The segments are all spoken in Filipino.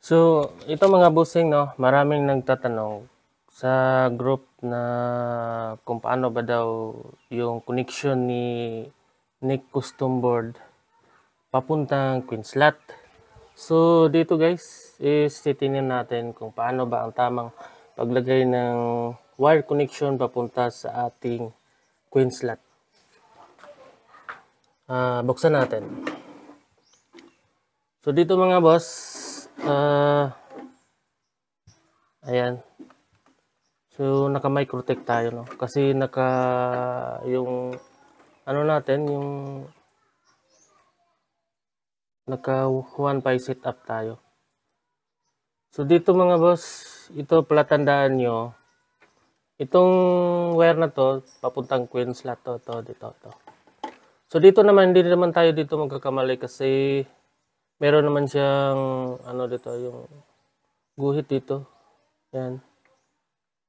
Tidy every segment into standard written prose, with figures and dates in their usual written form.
So, ito mga bossing, no, maraming nagtatanong sa group na kung paano ba daw yung connection ni Nick Custom Board papuntang Queenslat. So, dito guys, is titingnan natin kung paano ba ang tamang paglagay ng wire connection papunta sa ating Queenslat. Buksan natin. So, dito mga boss, ayan. So, naka-microtech tayo, no? Kasi yung ano natin, yung naka 1 pi setup tayo. So, dito mga boss, ito pala tandaan nyo, itong wire na to, papuntang Queenslat to, dito. So, dito naman, hindi naman tayo dito magkakamali kasi meron naman siyang, ano dito, yung guhit dito. Yan.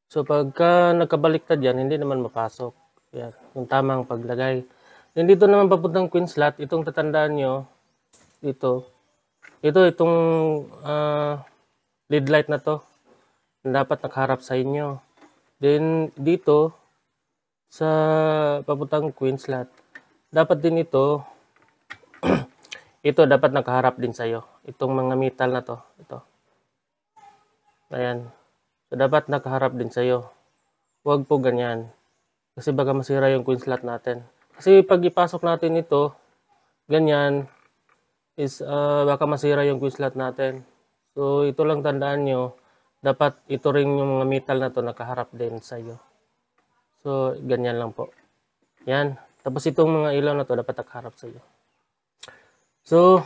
So, pagka nagkabaliktad yan, hindi naman mapasok. Yan, yung tamang paglagay. Then, dito naman papuntang Queenslat, itong tatandaan nyo, dito. Itong lead light na to, dapat nakaharap sa inyo. Then, dito, sa papuntang Queenslat, dapat din ito, ito dapat nakaharap din sa'yo. Itong mga metal na to, ito. Ayan. So, dapat nakaharap din sa'yo. Huwag po ganyan. Kasi baka masira yung Queenslat natin. Kasi pag ipasok natin ito, ganyan, is baka masira yung Queenslat natin. So, ito lang tandaan nyo, dapat ito rin yung mga metal na to nakaharap din sa'yo. So, ganyan lang po. Yan. Tapos itong mga ilaw na to dapat nakaharap sa'yo. So,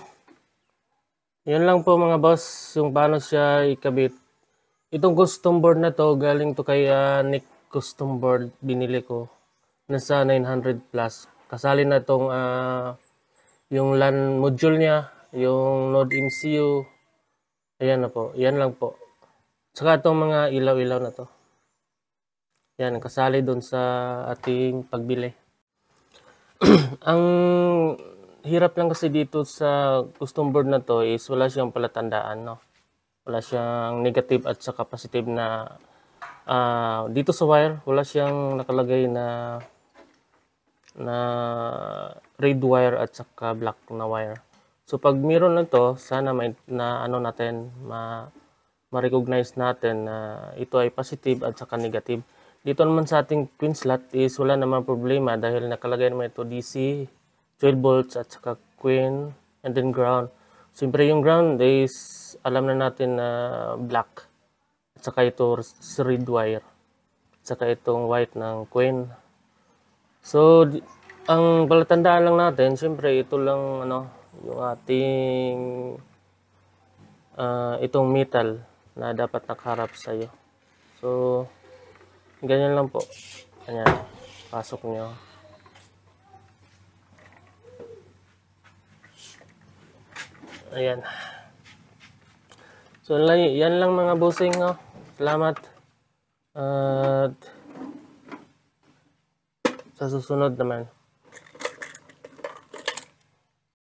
yan lang po mga boss, yung paano siya ikabit. Itong custom board na to, galing to kay Nick Custom Board, binili ko. Nasa 900 plus. Kasali na itong yung LAN module niya, yung Node MCU. Ayan na po, yan lang po. Saka itong mga ilaw-ilaw na to. Yan, kasali doon sa ating pagbili. Ang hirap lang kasi dito sa custom board na to is wala siyang palatandaan, no? Wala siyang negative at saka positive na dito sa wire, wala siyang nakalagay na red wire at saka black na wire. So pag meron na to, sana ma-recognize natin na ito ay positive at saka negative. Dito naman sa ating Queenslat is wala naman problema dahil nakalagay naman ito DC, 12 volts at saka Queen and then ground. Siyempre yung ground is alam na natin na black at saka ito red wire at saka itong white ng Queen. So ang palatandaan lang natin, siyempre ito lang yung ating itong metal na dapat nakaharap sa iyo. So ganyan lang po. Ganyan. Pasok nyo. Ayan. So yan lang mga bossing, no? Salamat. At sa susunod naman.